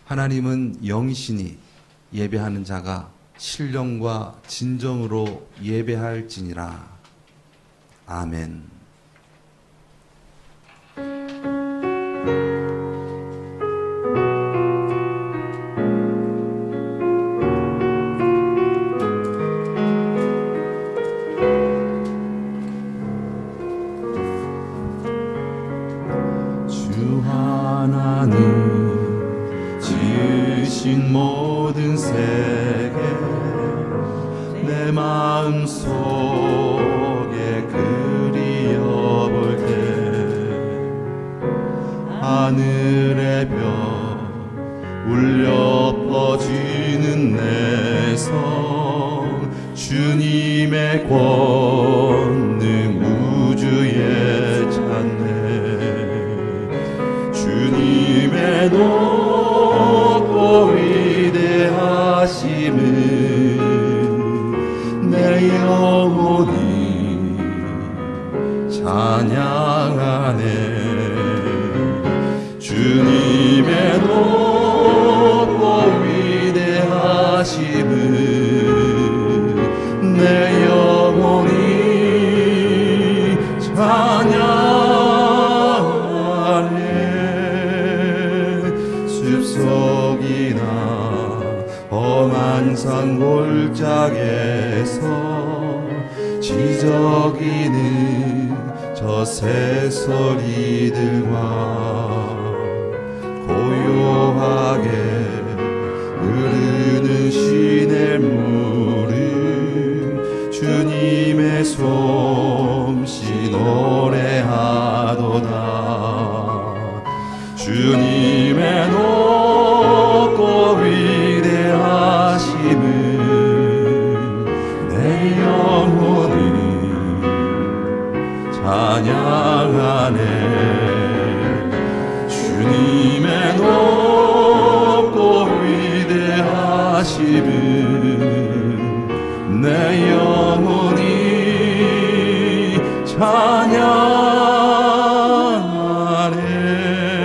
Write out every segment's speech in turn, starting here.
하나님은 영신이 예배하는 자가 신령과 진정으로 예배할지니라. 아멘. 주 하나님 지으신 모든 세계 내 마음속에 그리어볼 때 하늘의 별 울려 퍼지는 내 성 주님의 권능 우주에 찬네 주님의 높고 위대하심을 내 영혼이 찬양하네 주님의 높고 위대하심을 내 영혼이 찬양하네 숲속이나 험한 산 골짜기에서 지저귀는 저 새소리들과 고요하게 흐르는 시냇물을 주님의 솜씨 노래하도다 주님의 높고 위대하심을 내 영혼이 찬양하네 주님의 높고 위대하심을 내 영혼이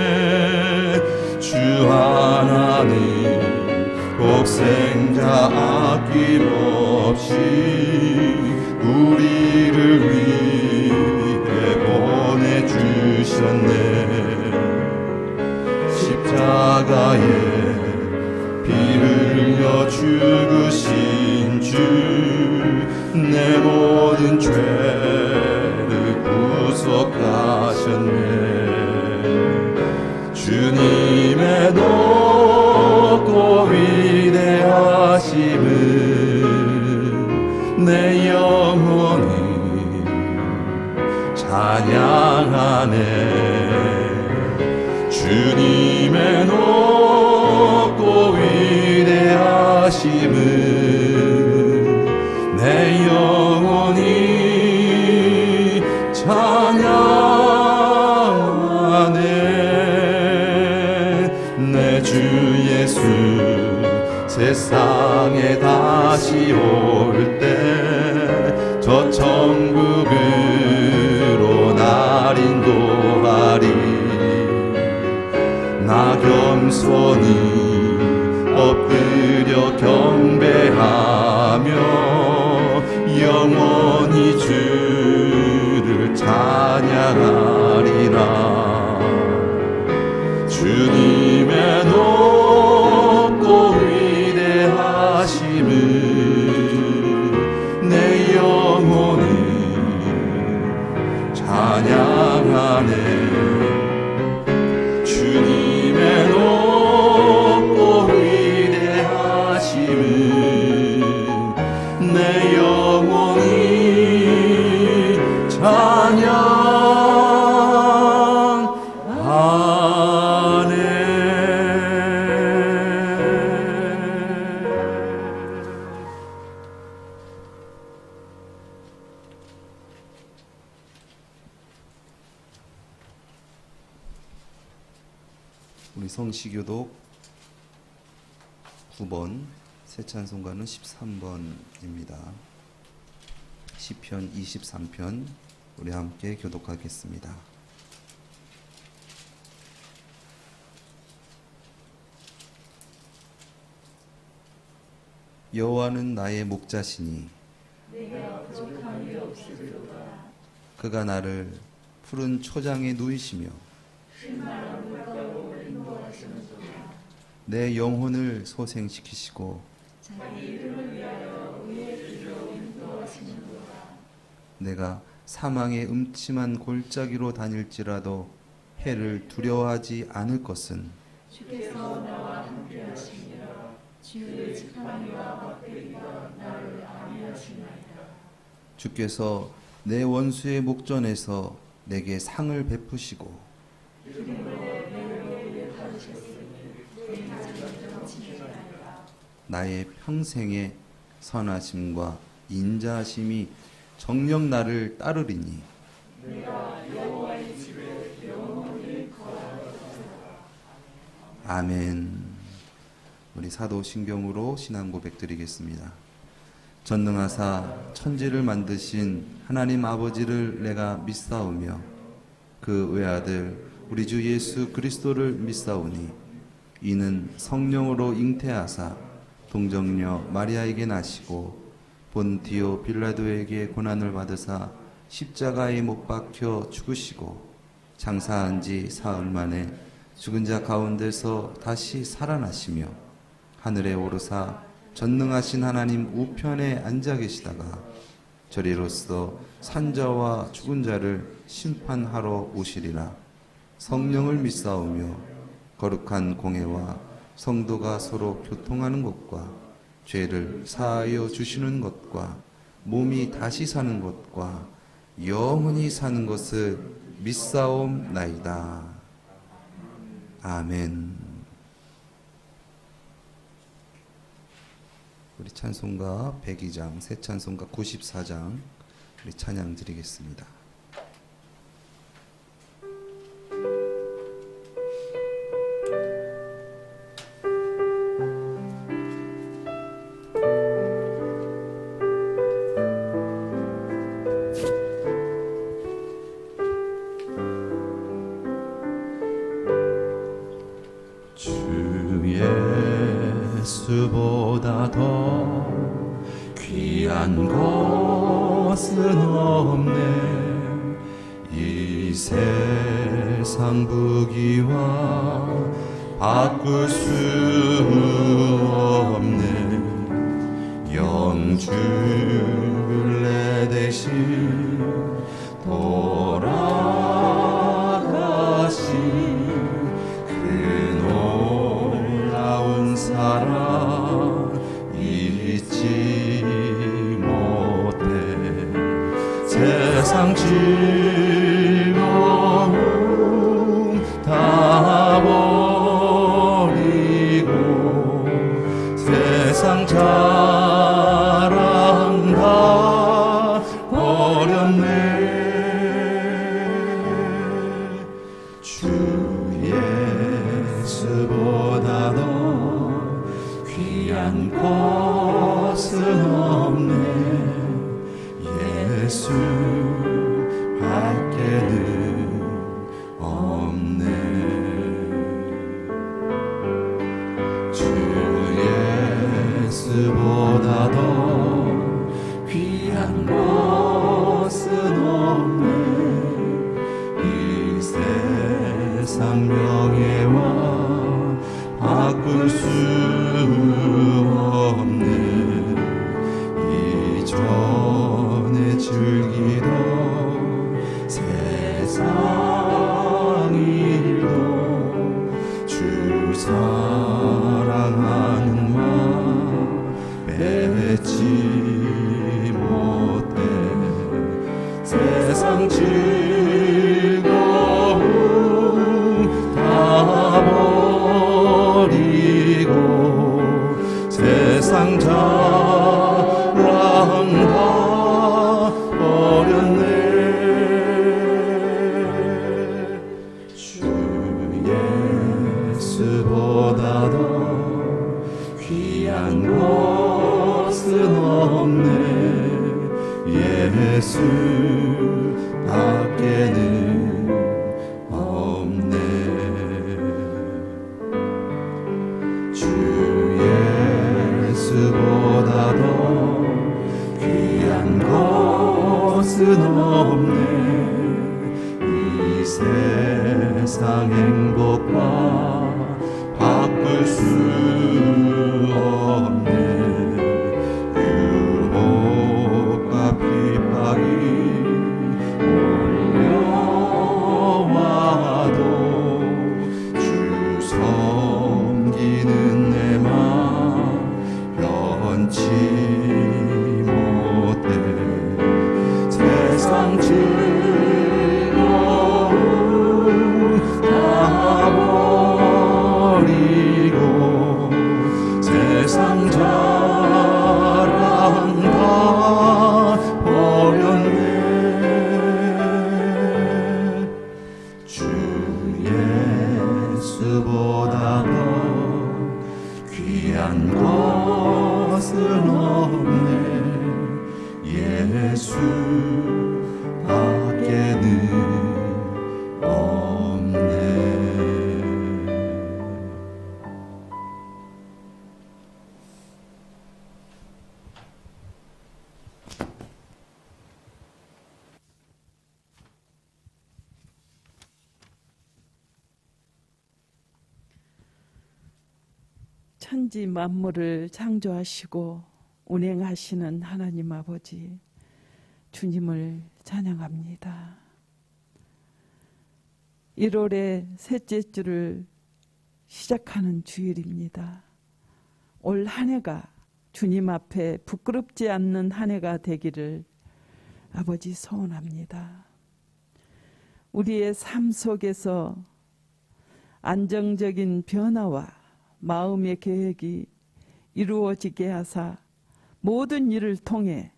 찬양하네 주 하나님 독생자 아낌없이 우리를 위해 보내주셨네 십자가에 피 흘려 죽으신 주 내 모든 죄를 구속하셨네 주님의 높고 위대하심을 내 영혼이 찬양하네 주님의 높고 위대하심을 내 영혼이 찬양하네 내 주 예수 세상에 다시 올 때 저 천국으로 날 인도하리 나 겸손히 엎드려 경배하며 영원히 주를 찬양하리라 주님의 높고 위대하심을 내 영혼이 찬양하네 주님의 높고 위대하심을 내 영혼이 찬양하네 우리 성시교독 9번, 새 찬송가는 13번입니다. 시편 23편 우리 함께 교독하겠습니다. 여호와는 나의 목자시니 그가 나를 푸른 초장에 누이시며 내 영혼을 소생시키시고 내가 사망의 음침한 골짜기로 다닐지라도 해를 두려워하지 않을 것은 주께서 나와 함께 하시며 주의 지팡이와 막대기가 나를 안위하시나이다. 주께서 내 원수의 목전에서 내게 상을 베푸시고 기름으로 내 머리를 바르셨으니 내 자를 넘치나이다. 나의 평생의 선하심과 인자하심이 정녕 나를 따르리니 내가 여호와의 집에 영원히 거하리로다. 아멘. 우리 사도 신경으로 신앙 고백 드리겠습니다. 전능하사 천지를 만드신 하나님 아버지를 내가 믿사오며 그 외아들 우리 주 예수 그리스도를 믿사오니 이는 성령으로 잉태하사 동정녀 마리아에게 나시고 본디오 빌라도에게 고난을 받으사 십자가에 못 박혀 죽으시고 장사한 지 사흘 만에 죽은 자 가운데서 다시 살아나시며 하늘에 오르사 전능하신 하나님 우편에 앉아 계시다가 저리로서 산자와 죽은 자를 심판하러 오시리라. 성령을 믿사오며 거룩한 공회와 성도가 서로 교통하는 것과 죄를 사하여 주시는 것과 몸이 다시 사는 것과 영원히 사는 것을 믿사옵나이다. 아멘. 우리 찬송가 102장, 새 찬송가 94장 우리 찬양 드리겠습니다. 주 예수보다 더 귀한 것은 없네. 이 세상 부귀와 바꿀 수 없네. 영주를 내 대신 돌아가신 사랑 잊지 못해. 세상 즐거움 다 버리고 세상 자랑 다 버렸네. 주 예수보다 더 귀한 것은 없네. 예수 밖에는 없네. 주 예수보다 더 귀한 것은 없네. 이 세상 명예와 바꿀 수 없는 이전에 즐기던 세상 일도 주 사랑하는 마음 뺏지 못해. 세상 즐거움 다 버리고 세상 자랑 다 버렸네. 주 예수보다 더 귀한 것은 없네. 예수 밖에는 없네. 주 예수보다 것은 없네. 이 세상 행복과 바꿀 수 없네. 유혹과 핍박이 몰려와도 주 섬기는 내 맘 변치 못해. 세상 즐거움 다 버리고 세상 자랑 다 버렸네. 주 예수보다 더 귀한 것은 없네. 예수 밖에는 없네. 천지 만물을 창조하시고 운행하시는 하나님 아버지, 주님을 찬양합니다. 1월의 셋째 주를 시작하는 주일입니다. 올 한 해가 주님 앞에 부끄럽지 않는 한 해가 되기를 아버지 소원합니다. 우리의 삶 속에서 안정적인 변화와 마음의 계획이 이루어지게 하사 모든 일을 통해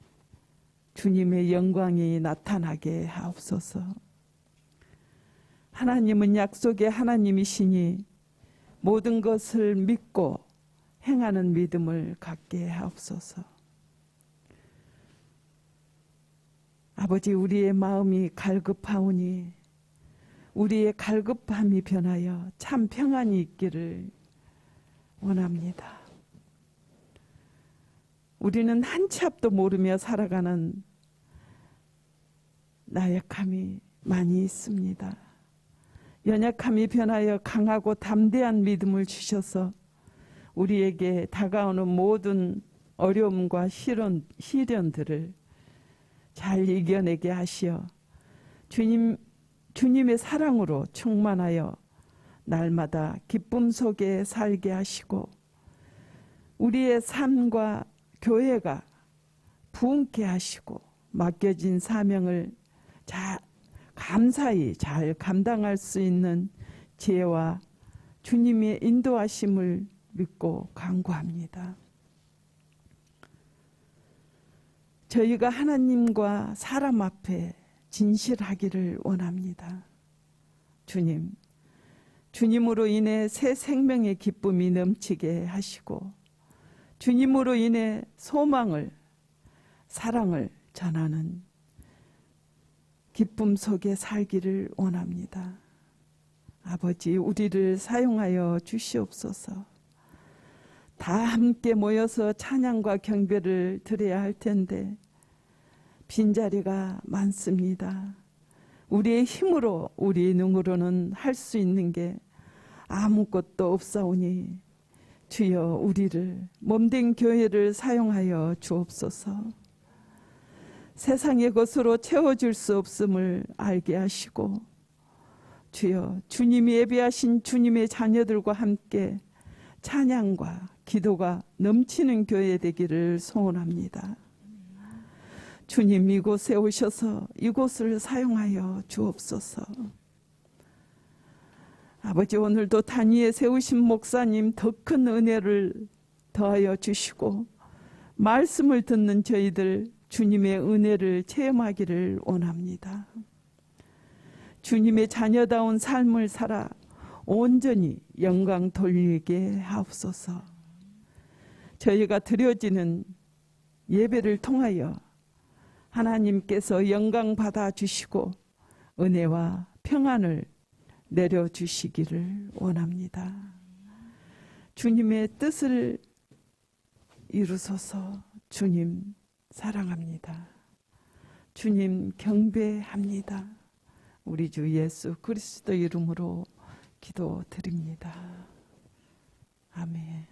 주님의 영광이 나타나게 하옵소서. 하나님은 약속의 하나님이시니 모든 것을 믿고 행하는 믿음을 갖게 하옵소서. 아버지, 우리의 마음이 갈급하오니 우리의 갈급함이 변하여 참 평안이 있기를 원합니다. 우리는 한 치 앞도 모르며 살아가는 나약함이 많이 있습니다. 연약함이 변하여 강하고 담대한 믿음을 주셔서 우리에게 다가오는 모든 어려움과 시련들을 잘 이겨내게 하시어 주님의 사랑으로 충만하여 날마다 기쁨 속에 살게 하시고 우리의 삶과 교회가 부흥케 하시고 맡겨진 사명을 감사히 잘 감당할 수 있는 지혜와 주님의 인도하심을 믿고 간구합니다. 저희가 하나님과 사람 앞에 진실하기를 원합니다. 주님으로 인해 새 생명의 기쁨이 넘치게 하시고 주님으로 인해 소망을, 사랑을 전하는 기쁨 속에 살기를 원합니다. 아버지, 우리를 사용하여 주시옵소서. 다 함께 모여서 찬양과 경배를 드려야 할 텐데 빈자리가 많습니다. 우리의 힘으로, 우리의 능으로는 할 수 있는 게 아무것도 없사오니 주여 우리를 몸된 교회를 사용하여 주옵소서. 세상의 것으로 채워줄 수 없음을 알게 하시고 주여 주님이 예비하신 주님의 자녀들과 함께 찬양과 기도가 넘치는 교회 되기를 소원합니다. 주님, 이곳에 오셔서 이곳을 사용하여 주옵소서. 아버지, 오늘도 단위에 세우신 목사님 더 큰 은혜를 더하여 주시고 말씀을 듣는 저희들 주님의 은혜를 체험하기를 원합니다. 주님의 자녀다운 삶을 살아 온전히 영광 돌리게 하옵소서. 저희가 드려지는 예배를 통하여 하나님께서 영광 받아 주시고 은혜와 평안을 내려주시기를 원합니다. 주님의 뜻을 이루소서. 주님 사랑합니다. 주님 경배합니다. 우리 주 예수 그리스도 이름으로 기도드립니다. 아멘.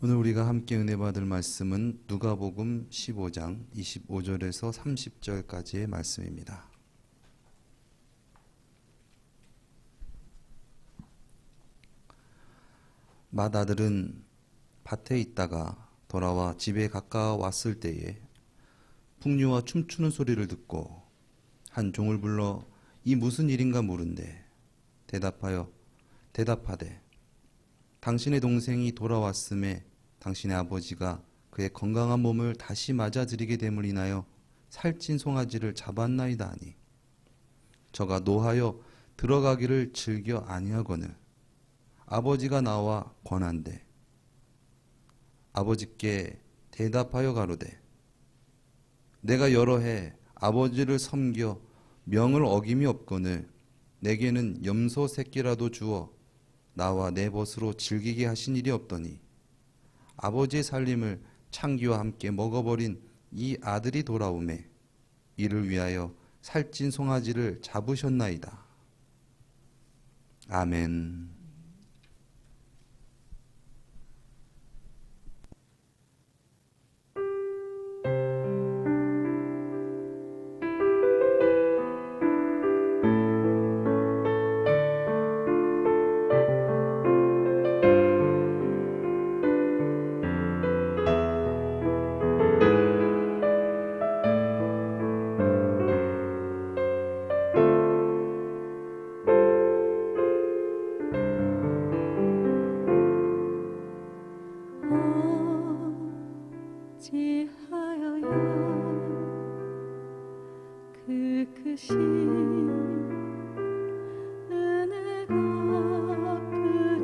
오늘 우리가 함께 은혜 받을 말씀은 누가복음 15장 25절에서 30절까지의 말씀입니다. 맏아들은 밭에 있다가 돌아와 집에 가까웠을 때에 풍류와 춤추는 소리를 듣고 한 종을 불러 이 무슨 일인가 물은데 대답하되 당신의 동생이 돌아왔음에 당신의 아버지가 그의 건강한 몸을 다시 맞아들이게 됨을 인하여 살찐 송아지를 잡았나이다 하니 저가 노하여 들어가기를 즐겨 아니하거늘 아버지가 나와 권한대 아버지께 대답하여 가로되 내가 여러 해 아버지를 섬겨 명을 어김이 없거늘 내게는 염소 새끼라도 주어 나와 내 벗으로 즐기게 하신 일이 없더니 아버지의 살림을 창기와 함께 먹어버린 이 아들이 돌아오매 이를 위하여 살찐 송아지를 잡으셨나이다. 아멘. 어찌하여야 그 크신 은혜가 그리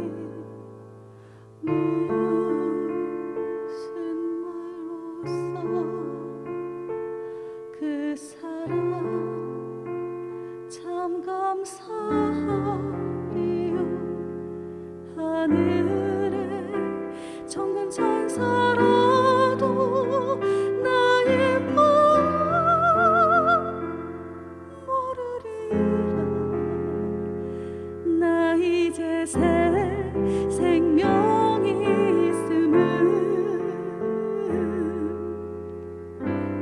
무슨 말로써 그 사랑 참 감사하리요 하늘에 천군 천사라도 나의 마음 모르리라 나 이제 새 생명이 있음을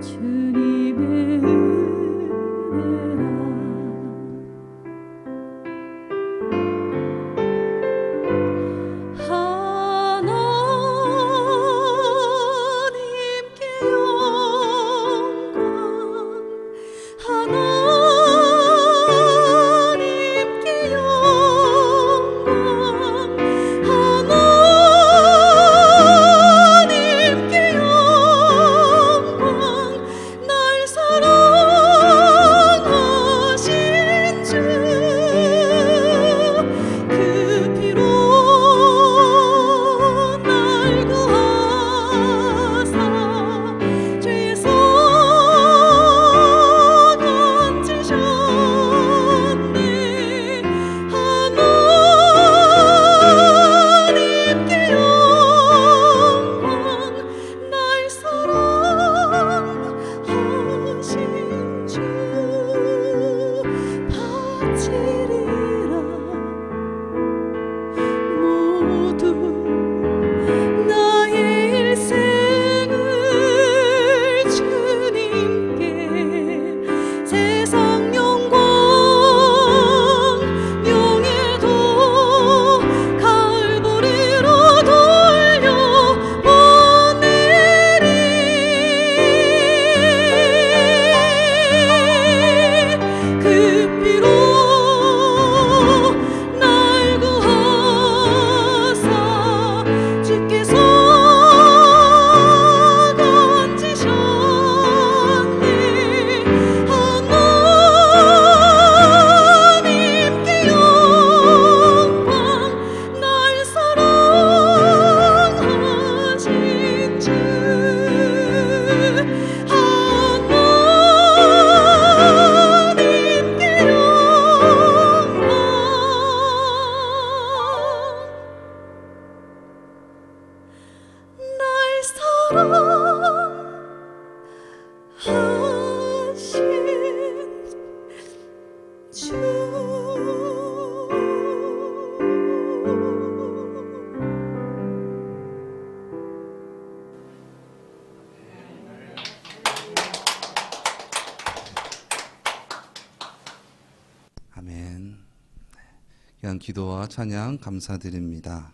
주님의 은혜라 하나님께 영광 하나님께 영광 하나님께 영광 사랑하신 주 아멘. 귀한 기도와 찬양 감사드립니다.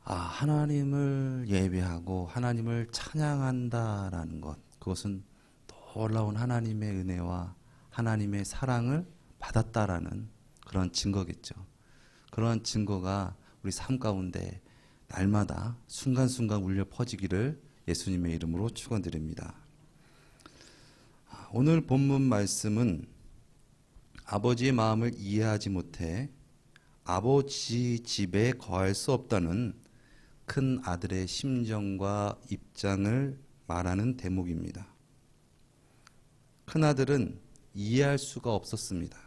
하나님을 예배하고 하나님을 찬양한다라는 것, 그것은 놀라운 하나님의 은혜와 하나님의 사랑을 받았다라는 그런 증거겠죠. 그러한 증거가 우리 삶 가운데 날마다 순간순간 울려 퍼지기를 예수님의 이름으로 축원드립니다. 오늘 본문 말씀은 아버지의 마음을 이해하지 못해 아버지 집에 거할 수 없다는 큰 아들의 심정과 입장을 말하는 대목입니다. 큰 아들은 이해할 수가 없었습니다.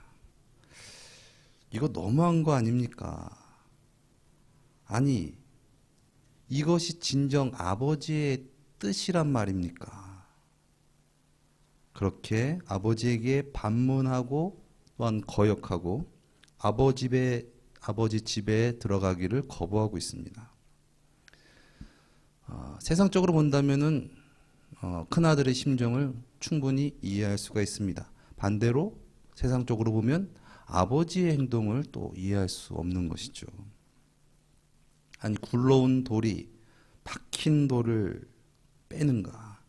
이거 너무한 거 아닙니까? 아니, 이것이 진정 아버지의 뜻이란 말입니까? 그렇게 아버지에게 반문하고 또한 거역하고 아버지 집에 들어가기를 거부하고 있습니다. 세상적으로 본다면은 큰아들의 심정을 충분히 이해할 수가 있습니다. 반대로 세상적으로 보면 아버지의 행동을 또 이해할 수 없는 것이죠. 아니, 굴러온 돌이 박힌 돌을 빼는가?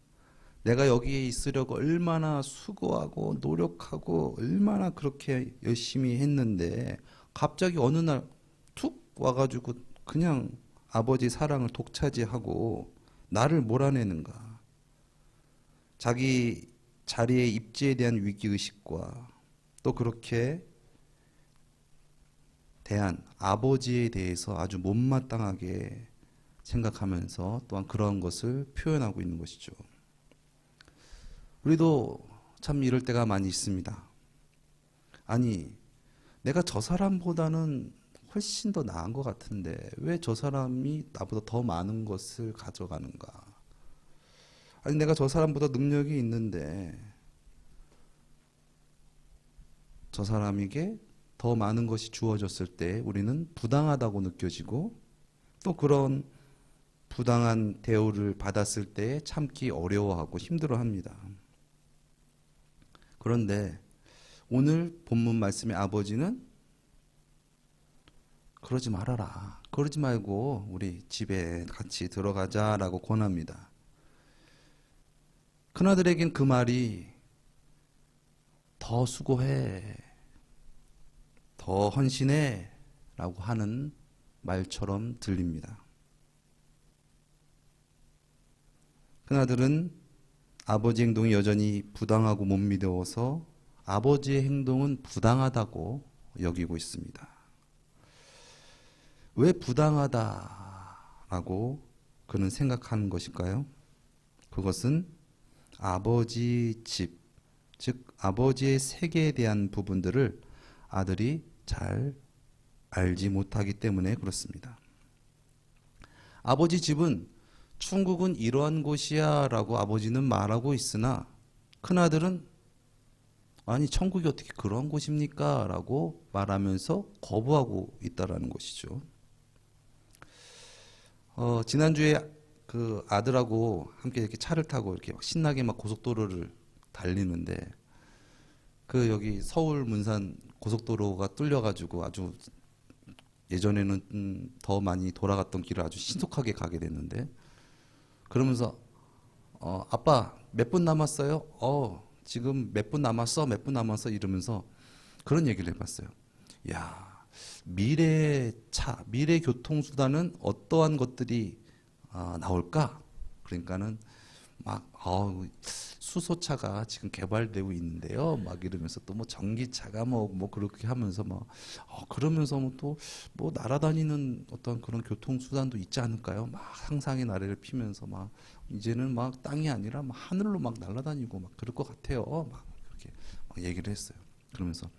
내가 여기에 있으려고 얼마나 수고하고 노력하고 얼마나 그렇게 열심히 했는데 갑자기 어느 날 툭 와가지고 그냥 아버지 사랑을 독차지하고 나를 몰아내는가? 자기 자리의 입지에 대한 위기의식과 또 그렇게 대한 아버지에 대해서 아주 못마땅하게 생각하면서 또한 그런 것을 표현하고 있는 것이죠. 우리도 참 이럴 때가 많이 있습니다. 아니, 내가 저 사람보다는 훨씬 더 나은 것 같은데 왜 저 사람이 나보다 더 많은 것을 가져가는가? 아니, 내가 저 사람보다 능력이 있는데 저 사람에게 더 많은 것이 주어졌을 때 우리는 부당하다고 느껴지고 또 그런 부당한 대우를 받았을 때 참기 어려워하고 힘들어합니다. 그런데 오늘 본문 말씀의 아버지는 그러지 말아라. 그러지 말고 우리 집에 같이 들어가자라고 권합니다. 큰아들에겐 그 말이 더 수고해, 더 헌신해 라고 하는 말처럼 들립니다. 큰아들은 아버지 행동이 여전히 부당하고 못 믿어서 아버지의 행동은 부당하다고 여기고 있습니다. 왜 부당하다라고 그는 생각하는 것일까요? 그것은 아버지 집, 즉 아버지의 세계에 대한 부분들을 아들이 잘 알지 못하기 때문에 그렇습니다. 아버지 집은 천국은 이러한 곳이야 라고 아버지는 말하고 있으나 큰아들은 아니, 천국이 어떻게 그런 곳입니까? 라고 말하면서 거부하고 있다라는 것이죠. 지난주에 그 아들하고 함께 이렇게 차를 타고 이렇게 막 신나게 막 고속도로를 달리는데 그 여기 서울 문산 고속도로가 뚫려가지고 아주 예전에는 더 많이 돌아갔던 길을 아주 신속하게 가게 됐는데 그러면서 아빠 몇 분 남았어요? 지금 몇 분 남았어? 몇 분 남았어? 이러면서 그런 얘기를 해봤어요. 야, 미래 교통수단은 어떠한 것들이 나올까? 그러니까는 막 수소차가 지금 개발되고 있는데요. 막 이러면서 또 뭐 전기차가 뭐 그렇게 하면서 막 그러면서 또 뭐 날아다니는 어떤 그런 교통수단도 있지 않을까요? 막 상상의 나래를 피면서 막 이제는 막 땅이 아니라 막 하늘로 막 날아다니고 막 그럴 것 같아요. 막 그렇게 막 얘기를 했어요. 그러면서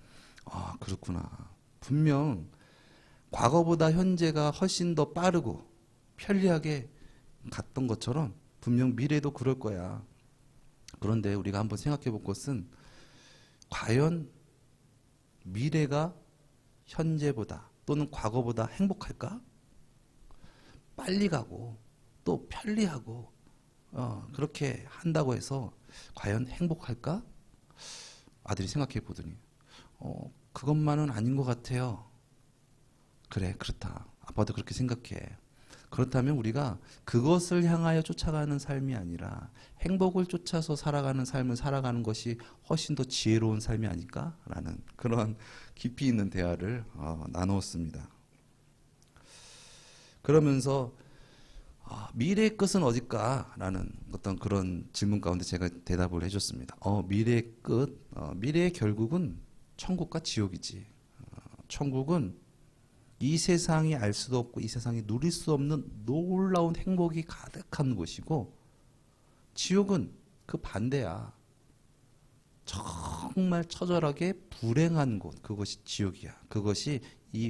그렇구나. 분명 과거보다 현재가 훨씬 더 빠르고 편리하게 갔던 것처럼 분명 미래도 그럴 거야. 그런데 우리가 한번 생각해 볼 것은 과연 미래가 현재보다 또는 과거보다 행복할까? 빨리 가고 또 편리하고 그렇게 한다고 해서 과연 행복할까? 아들이 생각해 보더니 그것만은 아닌 것 같아요. 그래, 그렇다. 아빠도 그렇게 생각해. 그렇다면 우리가 그것을 향하여 쫓아가는 삶이 아니라 행복을 쫓아서 살아가는 삶을 살아가는 것이 훨씬 더 지혜로운 삶이 아닐까라는 그런 깊이 있는 대화를 나누었습니다. 그러면서 미래의 끝은 어딜까라는 어떤 그런 질문 가운데 제가 대답을 해줬습니다. 미래의 끝, 미래의 결국은 천국과 지옥이지. 천국은 이 세상이 알 수도 없고 이 세상이 누릴 수 없는 놀라운 행복이 가득한 곳이고, 지옥은 그 반대야. 정말 처절하게 불행한 곳, 그것이 지옥이야. 그것이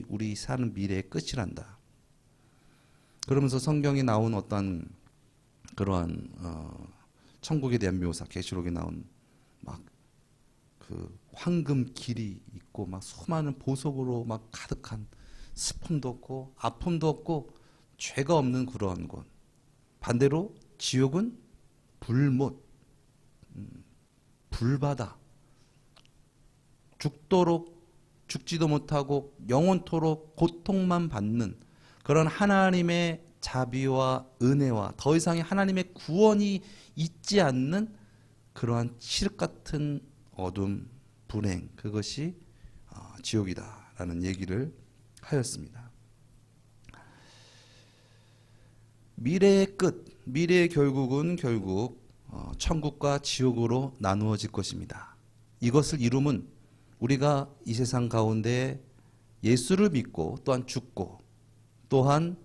우리 사는 미래의 끝이란다. 그러면서 성경에 나온 어떤 그러한 천국에 대한 묘사, 계시록에 나온 막 그 황금 길이 있고 막 수많은 보석으로 막 가득한, 슬픔도 없고 아픔도 없고 죄가 없는 그러한 곳. 반대로 지옥은 불못, 불바다, 죽지도 못하고 영원토록 고통만 받는 그런 하나님의 자비와 은혜와 더 이상의 하나님의 구원이 있지 않는 그러한 칠흑 같은 어둠, 불행, 그것이 지옥이다라는 얘기를 하였습니다. 미래의 끝, 미래의 결국은 결국 천국과 지옥으로 나누어질 것입니다. 이것을 이루면 우리가 이 세상 가운데 예수를 믿고 또한 죽고 또한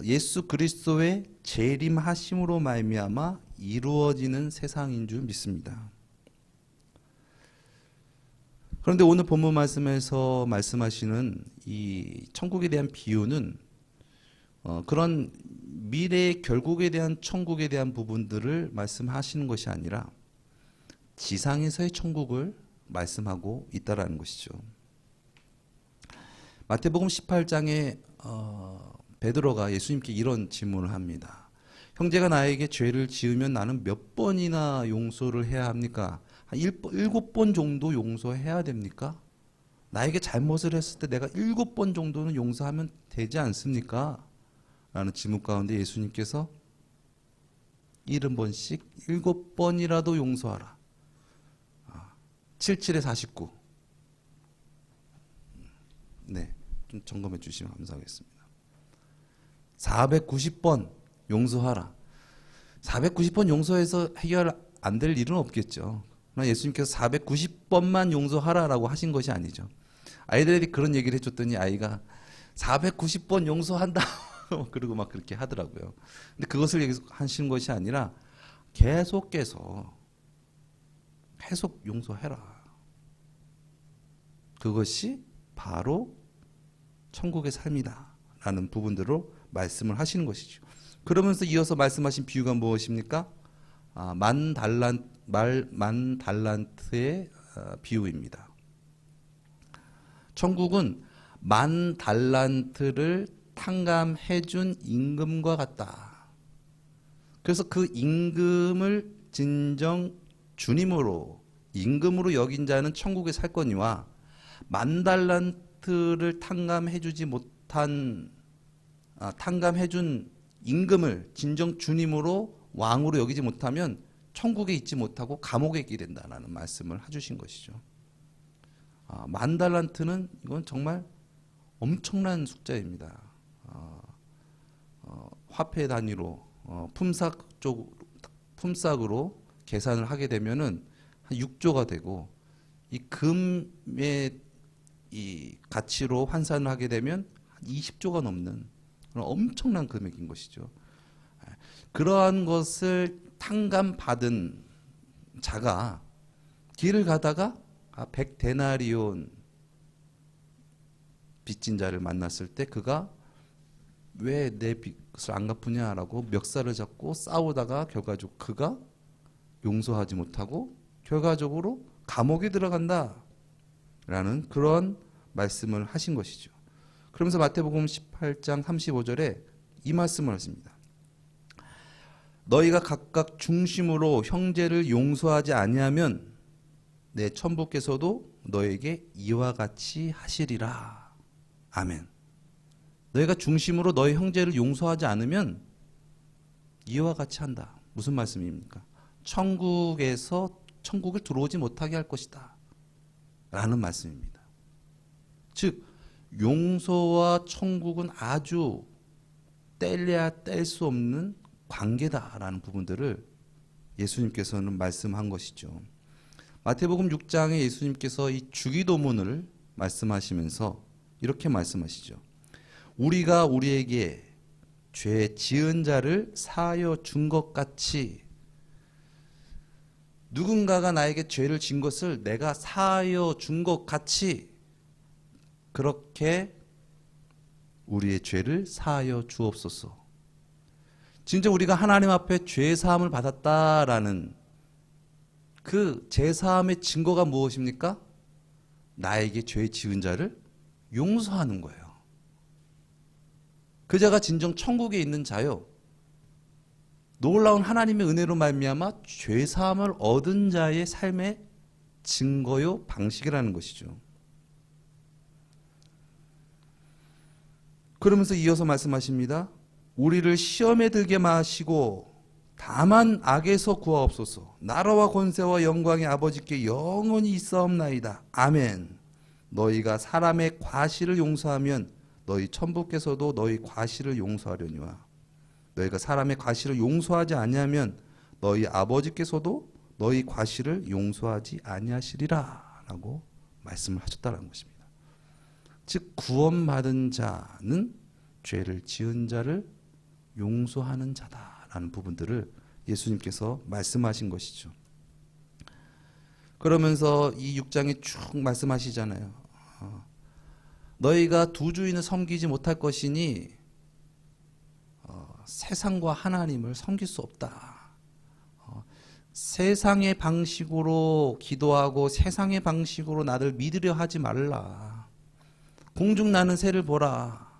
예수 그리스도의 재림하심으로 말미암아 이루어지는 세상인 줄 믿습니다. 그런데 오늘 본문 말씀에서 말씀하시는 이 천국에 대한 비유는 그런 미래의 결국에 대한 천국에 대한 부분들을 말씀하시는 것이 아니라 지상에서의 천국을 말씀하고 있다라는 것이죠. 마태복음 18장에 베드로가 예수님께 이런 질문을 합니다. 형제가 나에게 죄를 지으면 나는 몇 번이나 용서를 해야 합니까? 한 7번 정도 용서해야 됩니까? 나에게 잘못을 했을 때 내가 7번 정도는 용서하면 되지 않습니까? 라는 질문 가운데 예수님께서 70번씩 7번이라도 용서하라. 77에 49. 네, 좀 점검해 주시면 감사하겠습니다. 490번 용서하라. 490번 용서해서 해결 안 될 일은 없겠죠. 그러나 예수님께서 490번만 용서하라라고 하신 것이 아니죠. 아이들에게 그런 얘기를 해줬더니 아이가 490번 용서한다. 그리고 막 그렇게 하더라고요. 근데 그것을 하시는 것이 아니라 계속해서 용서해라. 그것이 바로 천국의 삶이다 라는 부분들로 말씀을 하시는 것이죠. 그러면서 이어서 말씀하신 비유가 무엇입니까? 만 달란트의 비유입니다. 천국은 만 달란트를 탕감해준 임금과 같다. 그래서 그 임금을 진정 주님으로 임금으로 여긴 자는 천국에 살 거니와 만 달란트를 탕감해준 임금을 진정 주님으로 왕으로 여기지 못하면 천국에 있지 못하고 감옥에 있게 된다라는 말씀을 해주신 것이죠. 만 달란트는 이건 정말 엄청난 숫자입니다. 화폐 단위로 품삯으로 계산을 하게 되면은 한 6조가 되고, 이 금의 이 가치로 환산을 하게 되면 한 20조가 넘는 그런 엄청난 금액인 것이죠. 그러한 것을 탕감받은 자가 길을 가다가 100데나리온 빚진 자를 만났을 때 그가 왜 내 빚을 안 갚으냐라고 멱살을 잡고 싸우다가 결과적으로 그가 용서하지 못하고 결과적으로 감옥에 들어간다라는 그런 말씀을 하신 것이죠. 그러면서 마태복음 18장 35절에 이 말씀을 하십니다. 너희가 각각 중심으로 형제를 용서하지 아니하면 내 천부께서도 너에게 이와 같이 하시리라. 아멘. 너희가 중심으로 너희 형제를 용서하지 않으면 이와 같이 한다. 무슨 말씀입니까? 천국을 들어오지 못하게 할 것이다 라는 말씀입니다. 즉 용서와 천국은 아주 뗄래야 뗄 수 없는 관계다라는 부분들을 예수님께서는 말씀한 것이죠. 마태복음 6장에 예수님께서 이 주기도문을 말씀하시면서 이렇게 말씀하시죠. 우리가 우리에게 죄 지은 자를 사하여 준 것 같이 누군가가 나에게 죄를 진 것을 내가 사하여 준 것 같이 그렇게 우리의 죄를 사하여 주옵소서. 진짜 우리가 하나님 앞에 죄 사함을 받았다라는 그 죄 사함의 증거가 무엇입니까? 나에게 죄 지은 자를 용서하는 거예요. 그 자가 진정 천국에 있는 자요. 놀라운 하나님의 은혜로 말미암아 죄 사함을 얻은 자의 삶의 증거요 방식이라는 것이죠. 그러면서 이어서 말씀하십니다. 우리를 시험에 들게 마시고 다만 악에서 구하옵소서. 나라와 권세와 영광의 아버지께 영원히 있사옵나이다. 아멘. 너희가 사람의 과실을 용서하면 너희 천부께서도 너희 과실을 용서하려니와 너희가 사람의 과실을 용서하지 아니하면 너희 아버지께서도 너희 과실을 용서하지 아니하시리라 라고 말씀을 하셨다는 것입니다. 즉 구원받은 자는 죄를 지은 자를 용서하는 자다라는 부분들을 예수님께서 말씀하신 것이죠. 그러면서 이 6장에 쭉 말씀하시잖아요. 너희가 두 주인을 섬기지 못할 것이니 세상과 하나님을 섬길 수 없다. 세상의 방식으로 기도하고 세상의 방식으로 나를 믿으려 하지 말라. 공중 나는 새를 보라.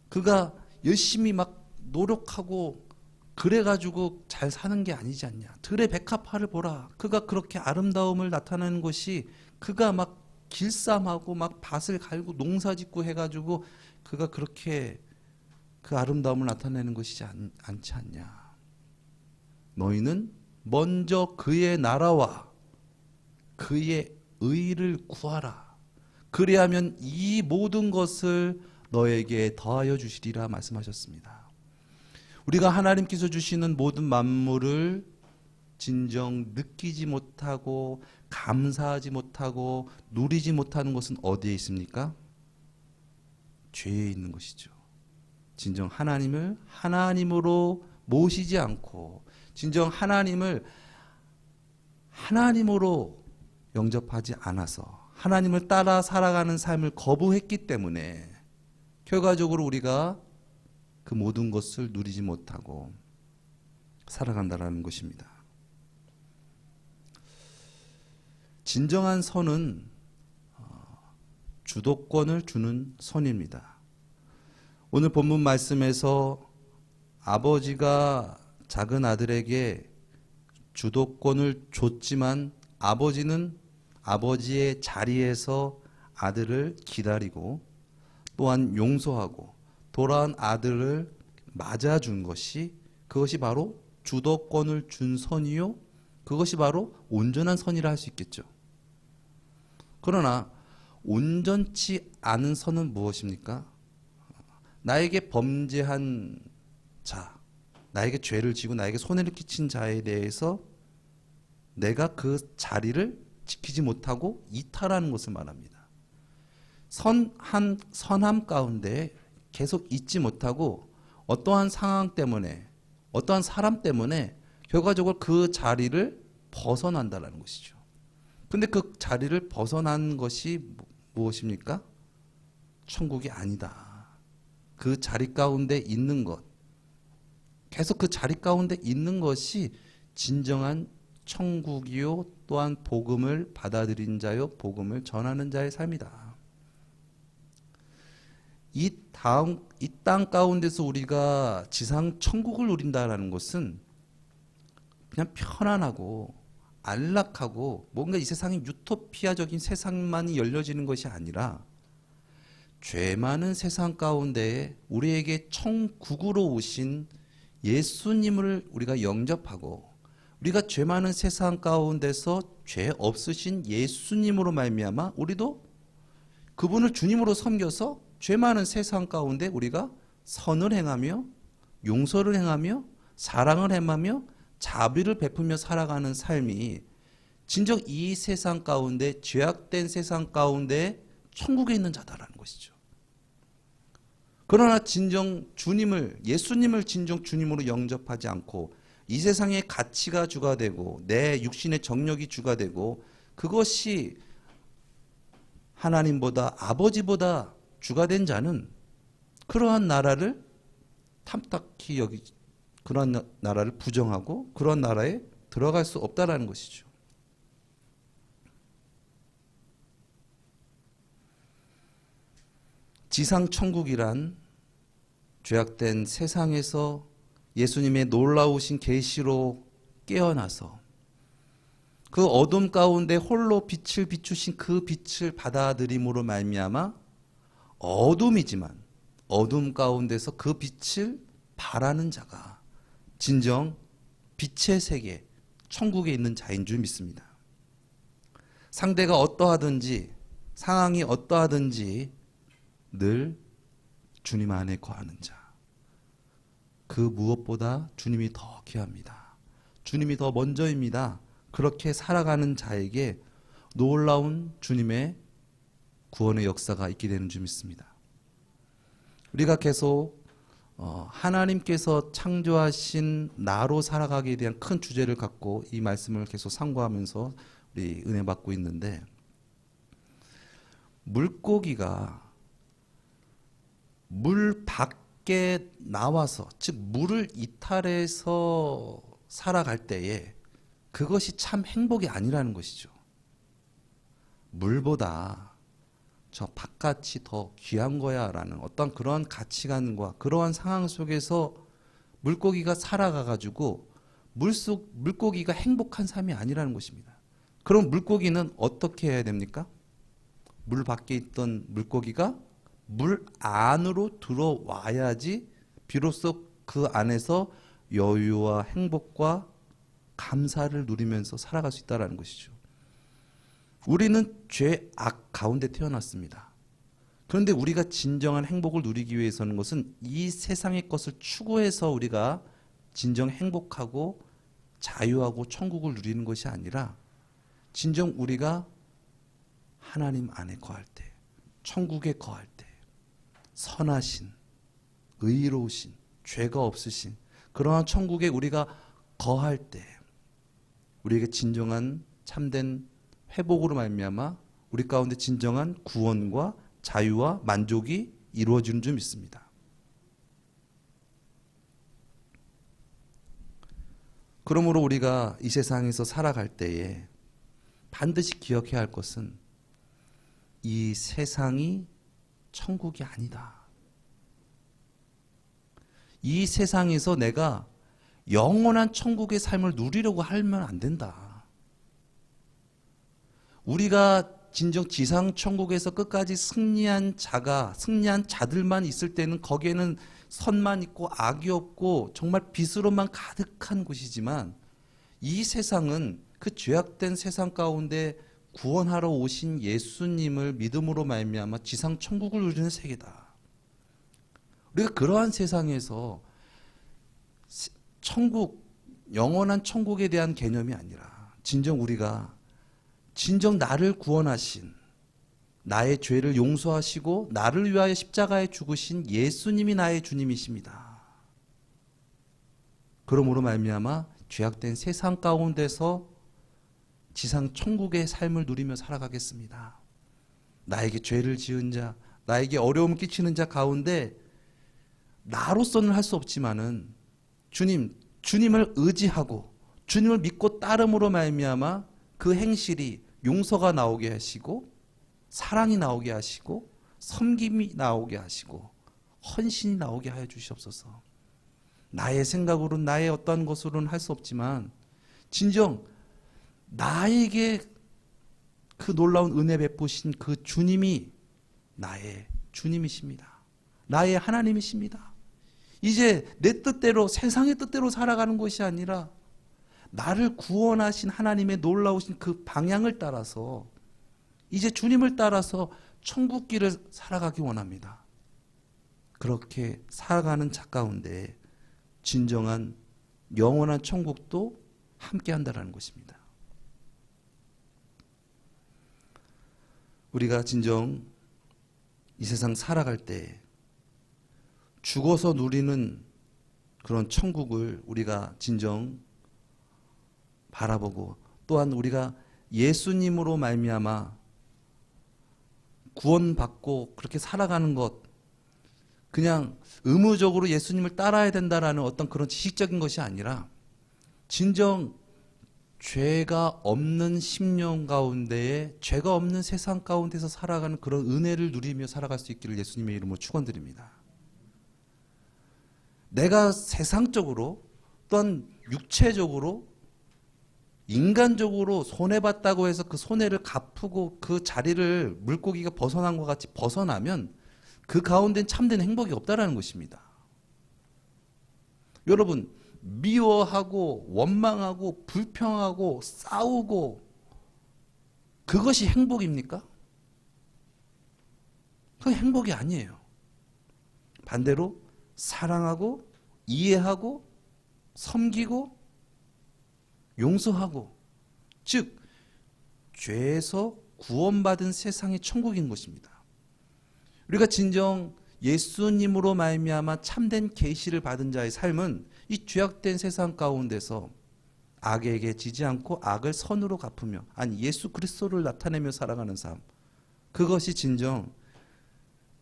그가 열심히 막 노력하고 그래가지고 잘 사는 게 아니지 않냐. 들의 백합화를 보라. 그가 그렇게 아름다움을 나타내는 것이 그가 막 길쌈하고 막 밭을 갈고 농사짓고 해가지고 그가 그렇게 그 아름다움을 나타내는 것이지 않지 않냐. 너희는 먼저 그의 나라와 그의 의를 구하라. 그리하면 이 모든 것을 너에게 더하여 주시리라 말씀하셨습니다. 우리가 하나님께서 주시는 모든 만물을 진정 느끼지 못하고 감사하지 못하고 누리지 못하는 것은 어디에 있습니까? 죄에 있는 것이죠. 진정 하나님을 하나님으로 모시지 않고 진정 하나님을 하나님으로 영접하지 않아서 하나님을 따라 살아가는 삶을 거부했기 때문에 결과적으로 우리가 그 모든 것을 누리지 못하고 살아간다는 것입니다. 진정한 선은 주도권을 주는 선입니다. 오늘 본문 말씀에서 아버지가 작은 아들에게 주도권을 줬지만 아버지는 아버지의 자리에서 아들을 기다리고 또한 용서하고 돌아온 아들을 맞아준 것이 그것이 바로 주도권을 준 선이요. 그것이 바로 온전한 선이라 할 수 있겠죠. 그러나 온전치 않은 선은 무엇입니까? 나에게 범죄한 자, 나에게 죄를 지고 나에게 손해를 끼친 자에 대해서 내가 그 자리를 지키지 못하고 이탈하는 것을 말합니다. 선함 가운데 계속 있지 못하고 어떠한 상황 때문에 어떠한 사람 때문에 결과적으로 그 자리를 벗어난다는 것이죠. 근데 그 자리를 벗어난 것이 무엇입니까? 천국이 아니다. 그 자리 가운데 있는 것, 계속 그 자리 가운데 있는 것이 진정한 천국이요 또한 복음을 받아들인 자요 복음을 전하는 자의 삶이다. 이 땅 가운데서 우리가 지상 천국을 누린다라는 것은 그냥 편안하고 안락하고 뭔가 이 세상의 유토피아적인 세상만이 열려지는 것이 아니라 죄 많은 세상 가운데에 우리에게 천국으로 오신 예수님을 우리가 영접하고 우리가 죄 많은 세상 가운데서 죄 없으신 예수님으로 말미암아 우리도 그분을 주님으로 섬겨서 죄 많은 세상 가운데 우리가 선을 행하며 용서를 행하며 사랑을 행하며 자비를 베풀며 살아가는 삶이 진정 이 세상 가운데 죄악된 세상 가운데 천국에 있는 자다라는 것이죠. 그러나 진정 주님을 예수님을 진정 주님으로 영접하지 않고 이 세상의 가치가 주가 되고 내 육신의 정력이 주가 되고 그것이 하나님보다 아버지보다 주가 된 자는 그러한 나라를 탐탁히 여기 그런 나라를 부정하고 그런 나라에 들어갈 수 없다라는 것이죠. 지상 천국이란 죄악된 세상에서 예수님의 놀라우신 계시로 깨어나서 그 어둠 가운데 홀로 빛을 비추신 그 빛을 받아들임으로 말미암아 어둠이지만 어둠 가운데서 그 빛을 바라는 자가 진정 빛의 세계 천국에 있는 자인 줄 믿습니다. 상대가 어떠하든지 상황이 어떠하든지 늘 주님 안에 거하는 자, 그 무엇보다 주님이 더 귀합니다. 주님이 더 먼저입니다. 그렇게 살아가는 자에게 놀라운 주님의 구원의 역사가 있게 되는 줄 믿습니다. 우리가 계속 하나님께서 창조하신 나로 살아가기에 대한 큰 주제를 갖고 이 말씀을 계속 상고하면서 우리 은혜 받고 있는데, 물고기가 물 밖에 나와서, 즉 물을 이탈해서 살아갈 때에 그것이 참 행복이 아니라는 것이죠. 물보다 저 바깥이 더 귀한 거야 라는 어떤 그러한 가치관과 그러한 상황 속에서 물고기가 살아가가지고 물고기가 행복한 삶이 아니라는 것입니다. 그럼 물고기는 어떻게 해야 됩니까? 물 밖에 있던 물고기가 물 안으로 들어와야지 비로소 그 안에서 여유와 행복과 감사를 누리면서 살아갈 수 있다는 것이죠. 우리는 죄악 가운데 태어났습니다. 그런데 우리가 진정한 행복을 누리기 위해서는 것은 이 세상의 것을 추구해서 우리가 진정 행복하고 자유하고 천국을 누리는 것이 아니라 진정 우리가 하나님 안에 거할 때, 천국에 거할 때, 선하신, 의로우신, 죄가 없으신 그러한 천국에 우리가 거할 때 우리에게 진정한 참된 회복으로 말미암아 우리 가운데 진정한 구원과 자유와 만족이 이루어지는 줄 믿습니다. 그러므로 우리가 이 세상에서 살아갈 때에 반드시 기억해야 할 것은 이 세상이 천국이 아니다. 이 세상에서 내가 영원한 천국의 삶을 누리려고 하면 안 된다. 우리가 진정 지상 천국에서 끝까지 승리한 자들만 있을 때는 거기에는 선만 있고 악이 없고 정말 빛으로만 가득한 곳이지만, 이 세상은 그 죄악된 세상 가운데 구원하러 오신 예수님을 믿음으로 말미암아 지상 천국을 누리는 세계다. 우리가 그러한 세상에서 천국, 영원한 천국에 대한 개념이 아니라 진정 우리가 진정 나를 구원하신, 나의 죄를 용서하시고 나를 위하여 십자가에 죽으신 예수님이 나의 주님이십니다. 그러므로 말미암아 죄악된 세상 가운데서 지상 천국의 삶을 누리며 살아가겠습니다. 나에게 죄를 지은 자, 나에게 어려움을 끼치는 자 가운데 나로서는 할 수 없지만은 주님을 의지하고 주님을 믿고 따름으로 말미암아 그 행실이 용서가 나오게 하시고 사랑이 나오게 하시고 섬김이 나오게 하시고 헌신이 나오게 하여 주시옵소서. 나의 생각으로는 나의 어떠한 것으로는 할 수 없지만 진정 나에게 그 놀라운 은혜 베푸신 그 주님이 나의 주님이십니다. 나의 하나님이십니다. 이제 내 뜻대로 세상의 뜻대로 살아가는 것이 아니라 나를 구원하신 하나님의 놀라우신 그 방향을 따라서 이제 주님을 따라서 천국 길을 살아가기 원합니다. 그렇게 살아가는 자 가운데 진정한 영원한 천국도 함께 한다는 것입니다. 우리가 진정 이 세상 살아갈 때 죽어서 누리는 그런 천국을 우리가 진정 바라보고 또한 우리가 예수님으로 말미암아 구원받고 그렇게 살아가는 것 그냥 의무적으로 예수님을 따라야 된다라는 어떤 그런 지식적인 것이 아니라 진정 죄가 없는 심령 가운데에 죄가 없는 세상 가운데서 살아가는 그런 은혜를 누리며 살아갈 수 있기를 예수님의 이름으로 축원드립니다. 내가 세상적으로 또한 육체적으로 인간적으로 손해봤다고 해서 그 손해를 갚고 그 자리를 물고기가 벗어난 것 같이 벗어나면 그 가운데는 참된 행복이 없다라는 것입니다. 여러분 미워하고 원망하고 불평하고 싸우고 그것이 행복입니까? 그건 행복이 아니에요. 반대로 사랑하고 이해하고 섬기고 용서하고 즉 죄에서 구원받은 세상이 천국인 것입니다. 우리가 진정 예수님으로 말미암아 참된 계시를 받은 자의 삶은 이 죄악된 세상 가운데서 악에게 지지 않고 악을 선으로 갚으며 아니 예수 그리스도를 나타내며 살아가는 삶 그것이 진정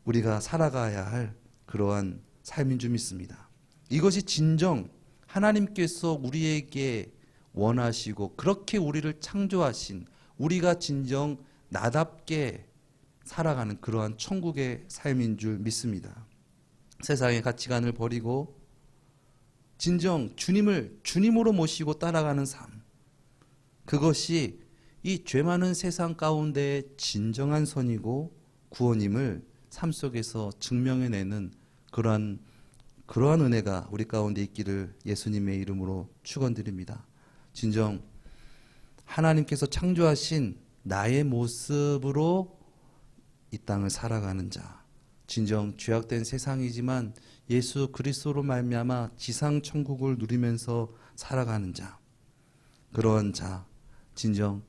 우리가 살아가야 할 그러한 삶인 줄 믿습니다. 이것이 진정 하나님께서 우리에게 원하시고 그렇게 우리를 창조하신 우리가 진정 나답게 살아가는 그러한 천국의 삶인 줄 믿습니다. 세상의 가치관을 버리고 진정 주님을 주님으로 모시고 따라가는 삶 그것이 이 죄 많은 세상 가운데의 진정한 선이고 구원임을 삶 속에서 증명해내는 그러한 은혜가 우리 가운데 있기를 예수님의 이름으로 축원드립니다. 진정 하나님께서 창조하신 나의 모습으로 이 땅을 살아가는 자 진정 죄악된 세상이지만 예수 그리스도로 말미암아 지상 천국을 누리면서 살아가는 자 그런 자 진정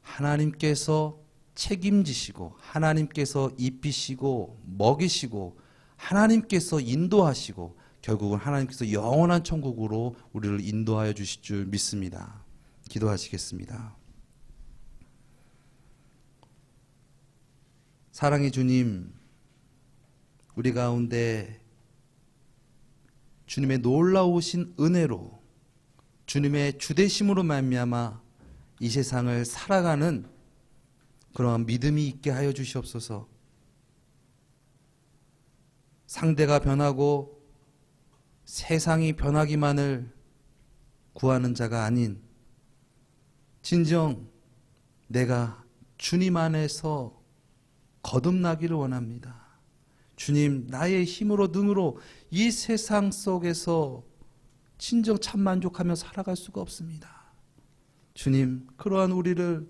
하나님께서 책임지시고 하나님께서 입히시고 먹이시고 하나님께서 인도하시고 결국은 하나님께서 영원한 천국으로 우리를 인도하여 주실 줄 믿습니다. 기도하시겠습니다. 사랑의 주님, 우리 가운데 주님의 놀라우신 은혜로 주님의 주되심으로 말미암아 이 세상을 살아가는 그러한 믿음이 있게 하여 주시옵소서. 상대가 변하고 세상이 변하기만을 구하는 자가 아닌 진정 내가 주님 안에서 거듭나기를 원합니다. 주님, 나의 힘으로 능으로 이 세상 속에서 진정 참 만족하며 살아갈 수가 없습니다. 주님, 그러한 우리를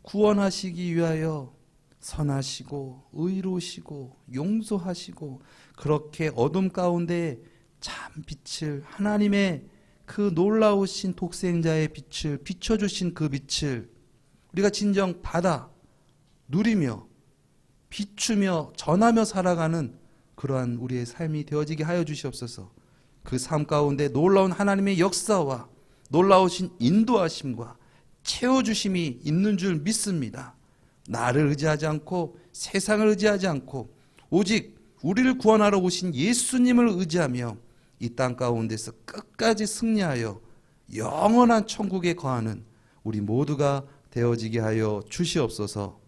구원하시기 위하여 선하시고 의로우시고 용서하시고 그렇게 어둠 가운데 참 빛을 하나님의 그 놀라우신 독생자의 빛을 비춰주신 그 빛을 우리가 진정 받아 누리며 비추며 전하며 살아가는 그러한 우리의 삶이 되어지게 하여 주시옵소서. 그 삶 가운데 놀라운 하나님의 역사와 놀라우신 인도하심과 채워주심이 있는 줄 믿습니다. 나를 의지하지 않고 세상을 의지하지 않고 오직 우리를 구원하러 오신 예수님을 의지하며 이 땅 가운데서 끝까지 승리하여 영원한 천국에 거하는 우리 모두가 되어지게 하여 주시옵소서.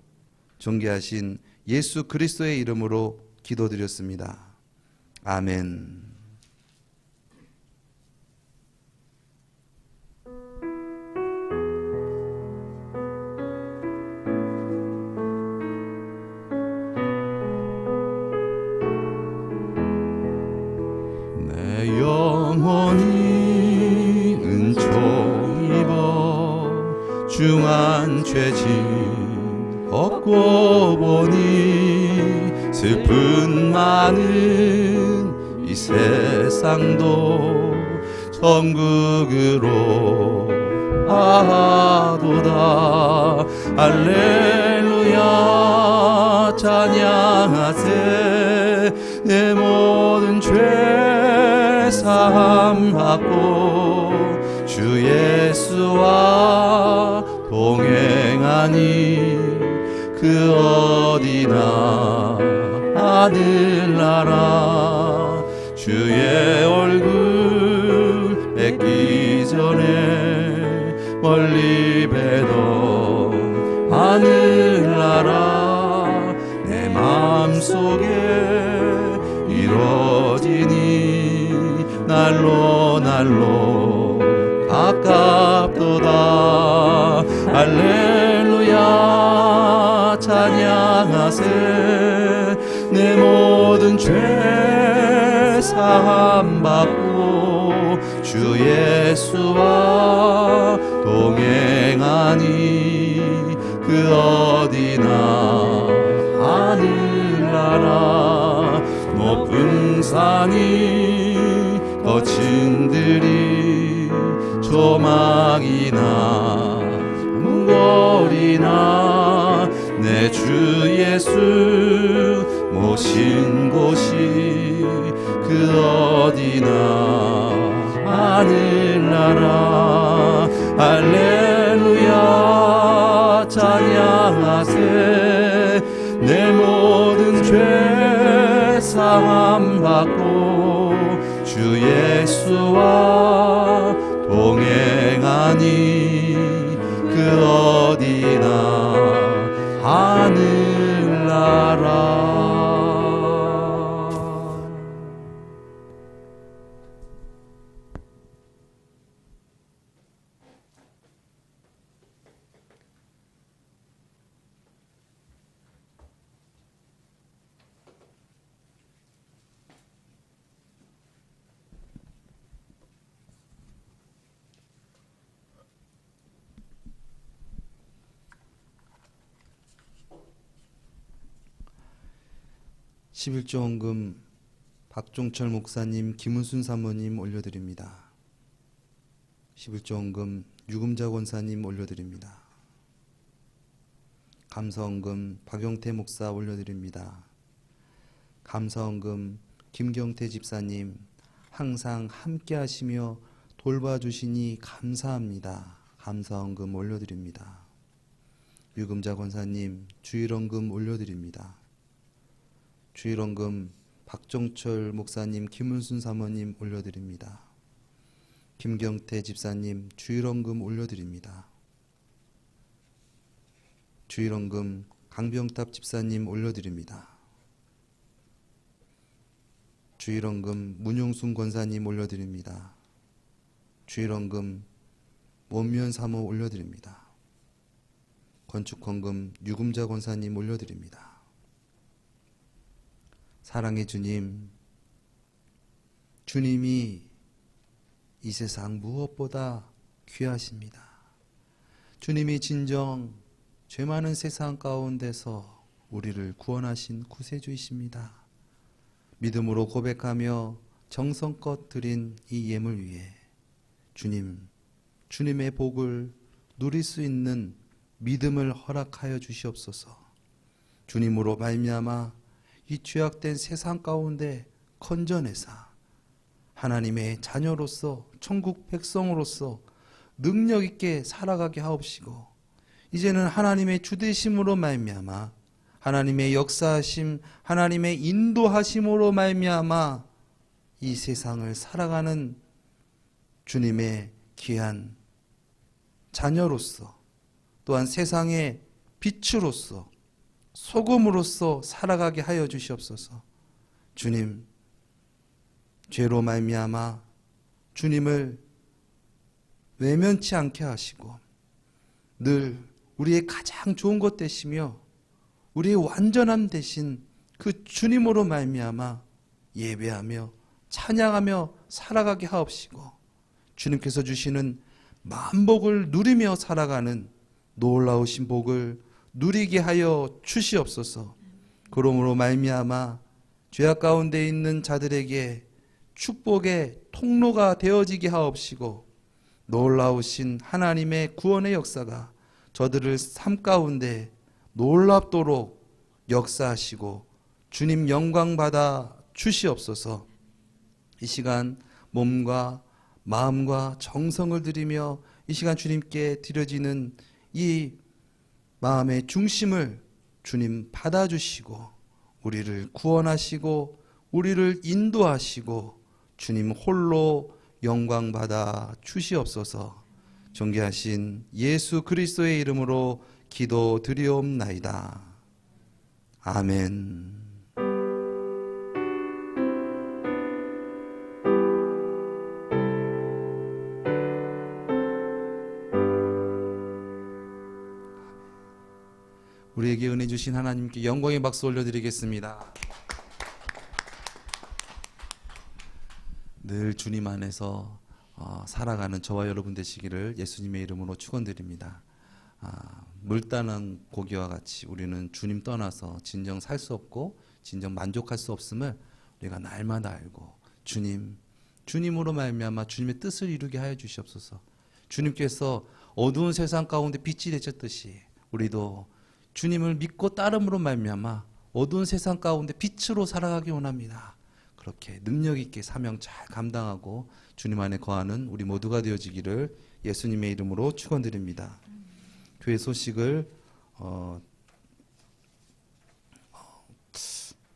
존귀하신 예수 그리스도의 이름으로 기도드렸습니다. 아멘. 내 영혼이 은총 입어 중한 죄짐 얻고 보니 슬픈 많은 이 세상도 천국으로 아도다. 할렐루야 찬양하세. 내 모든 죄 사함 받고 주 예수와 동행하니 그 어디나 하늘나라. 주의 얼굴 뵙기 전에 멀리 뵈던 하늘나라. 내 마음속에 이루어지니 날로 날로 가깝도다. 할렐루야 찬양하세. 내 모든 죄 사함 받고 주 예수와 동행하니 그 어디나 하늘나라. 높은 산이 거친 들이 조막이나 궁궐이나 내 주 예수 모신 곳이 그 어디나 하늘나라. 할렐루야 찬양하세. 내 모든 죄 사함 받고 주 예수와 동행하니 그 어디나 하늘나라. 십일조 헌금 박종철 목사님, 김은순 사모님 올려드립니다. 11조 헌금 유금자 권사님 올려드립니다. 감사헌금 박용태 목사 올려드립니다. 감사헌금 김경태 집사님 항상 함께 하시며 돌봐주시니 감사합니다. 감사헌금 올려드립니다. 유금자 권사님 주일헌금 올려드립니다. 주일헌금 박종철 목사님, 김은순 사모님 올려드립니다. 김경태 집사님 주일헌금 올려드립니다. 주일헌금 강병탑 집사님 올려드립니다. 주일헌금 문용순 권사님 올려드립니다. 주일헌금 원면 사모 올려드립니다. 건축헌금 유금자 권사님 올려드립니다. 사랑의 주님, 주님이 이 세상 무엇보다 귀하십니다. 주님이 진정 죄 많은 세상 가운데서 우리를 구원하신 구세주이십니다. 믿음으로 고백하며 정성껏 드린 이 예물 위에 주님의 복을 누릴 수 있는 믿음을 허락하여 주시옵소서. 주님으로 말미암아 이 죄악된 세상 가운데 건져내사 하나님의 자녀로서 천국 백성으로서 능력 있게 살아가게 하옵시고 이제는 하나님의 주되심으로 말미암아 하나님의 역사하심, 하나님의 인도하심으로 말미암아 이 세상을 살아가는 주님의 귀한 자녀로서, 또한 세상의 빛으로서, 소금으로서 살아가게 하여 주시옵소서. 주님, 죄로 말미암아 주님을 외면치 않게 하시고 늘 우리의 가장 좋은 것 되시며 우리의 완전함 되신 그 주님으로 말미암아 예배하며 찬양하며 살아가게 하옵시고, 주님께서 주시는 만복을 누리며 살아가는 놀라우신 복을 누리게 하여 주시옵소서. 그러므로 말미암아 죄악 가운데 있는 자들에게 축복의 통로가 되어지게 하옵시고, 놀라우신 하나님의 구원의 역사가 저들을 삶 가운데 놀랍도록 역사하시고 주님 영광 받아 주시옵소서. 이 시간 몸과 마음과 정성을 들이며 이 시간 주님께 드려지는 이 마음의 중심을 주님 받아주시고 우리를 구원하시고 우리를 인도하시고 주님 홀로 영광 받아 주시옵소서. 존귀하신 예수 그리스도의 이름으로 기도드리옵나이다. 아멘. 우리에게 은혜 주신 하나님께 영광의 박수 올려드리겠습니다. 늘 주님 안에서 살아가는 저와 여러분 되시기를 예수님의 이름으로 축원드립니다. 물따는 고기와 같이 우리는 주님 떠나서 진정 살 수 없고 진정 만족할 수 없음을 우리가 날마다 알고 주님으로 말미암아 주님의 뜻을 이루게 하여 주시옵소서. 주님께서 어두운 세상 가운데 빛이 되셨듯이 우리도 주님을 믿고 따름으로 말미암아 어두운 세상 가운데 빛으로 살아가기 원합니다. 그렇게 능력 있게 사명 잘 감당하고 주님 안에 거하는 우리 모두가 되어지기를 예수님의 이름으로 축원드립니다. 교회 소식을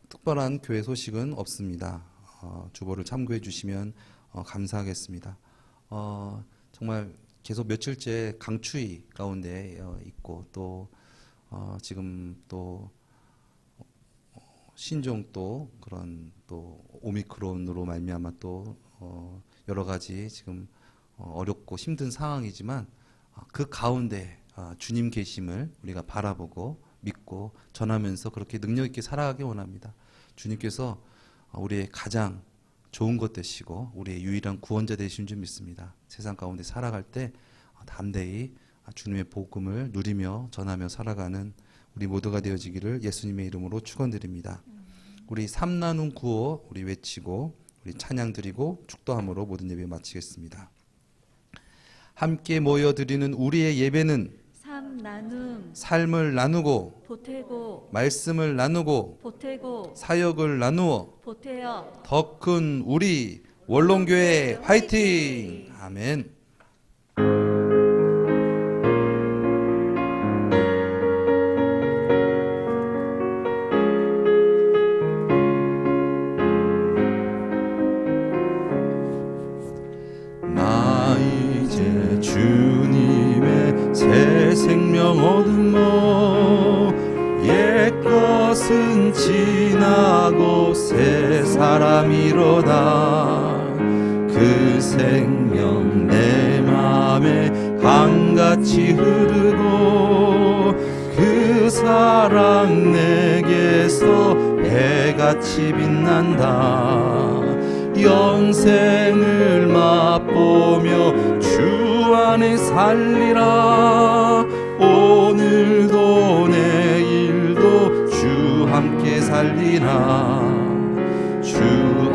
특별한 교회 소식은 없습니다. 주보를 참고해 주시면 감사하겠습니다. 정말 계속 며칠째 강추위 가운데 있고 또 지금 또 신종 또 그런 또 오미크론으로 말미암아 또 여러 가지 지금 어렵고 힘든 상황이지만 그 가운데 주님 계심을 우리가 바라보고 믿고 전하면서 그렇게 능력 있게 살아가기 원합니다. 주님께서 우리의 가장 좋은 것 되시고 우리의 유일한 구원자 되신 줄 믿습니다. 세상 가운데 살아갈 때 담대히 주님의 복음을 누리며 전하며 살아가는 우리 모두가 되어지기를 예수님의 이름으로 축원드립니다. 우리 삼나눔 구호 우리 외치고 우리 찬양 드리고 축도함으로 모든 예배 마치겠습니다. 함께 모여 드리는 우리의 예배는 삶 나눔 삶을 나누고 보태고 말씀을 나누고 보태고 사역을 나누어 보태어 더 큰 우리 원롱교회 화이팅! 아멘. 나 이제 주님의 새 생명 얻으며 옛것은 지나고 새 사람이로다. 그 생명 내 맘에 강같이 흐르고 그 사랑 내게서 해같이 빛난다. 영생을 맛보며 주 안에 살리라. 오늘도 내일도 주 함께 살리라. 주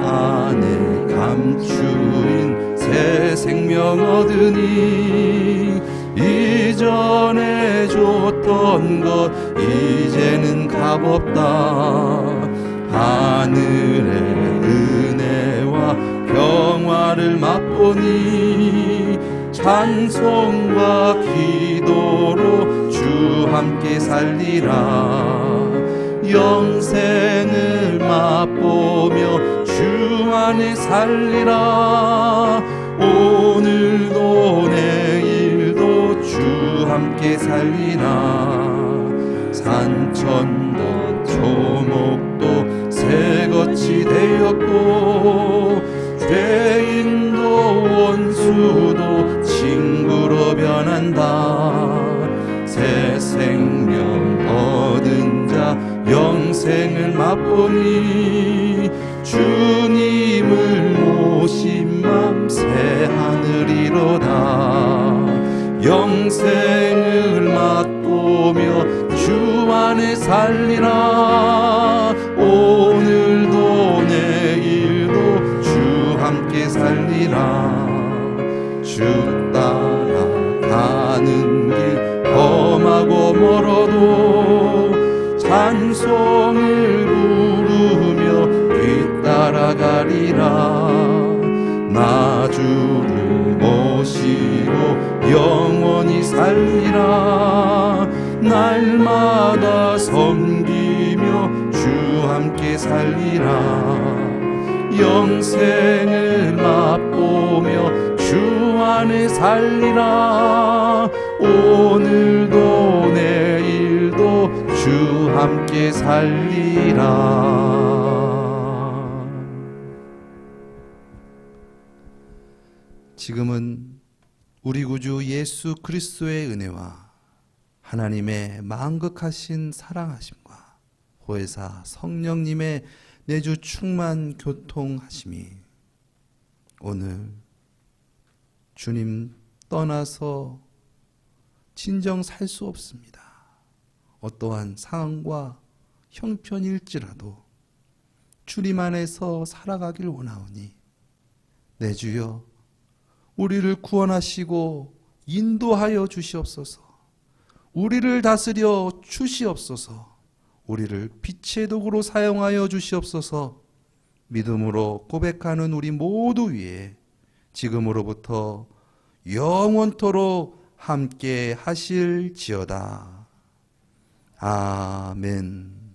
안에 감추인 새 생명 얻으니 이전에 줬던 것 이제는 값없다. 하늘의 은혜와 평화를 맛보니 찬송과 기도로 주 함께 살리라. 영생을 맛보며 주 안에 살리라. 오늘도 내일도 주 함께 살리라. 산천도 초목도 새것이 되었고 죄인도 원수도 친구로 변한다. 새 생명 얻은 자 영생을 맛보니 주님을 모신 맘 새 하늘이로다. 영생을 맛보며 주 안에 살리라. 오늘도 내일도 주 함께 살리라. 주 따라가는 길 험하고 멀어도 찬송을 부르며 뒤따라가리라. 나 주를 모시고 영원히 살리라. 날마다 섬기며 주 함께 살리라. 영생을 맛보며 주 안에 살리라. 오늘도 내일도 주 함께 살리라. 지금은 우리 구주 예수 그리스도의 은혜와 하나님의 만극하신 사랑하심과 보혜사 성령님의 내주 충만 교통하심이 오늘 주님 떠나서 진정 살 수 없습니다. 어떠한 상황과 형편일지라도 주님 안에서 살아가길 원하오니 내 주여 우리를 구원하시고 인도하여 주시옵소서. 우리를 다스려 주시옵소서. 우리를 빛의 도구로 사용하여 주시옵소서. 믿음으로 고백하는 우리 모두 위에 지금으로부터 영원토록 함께 하실지어다. 아멘.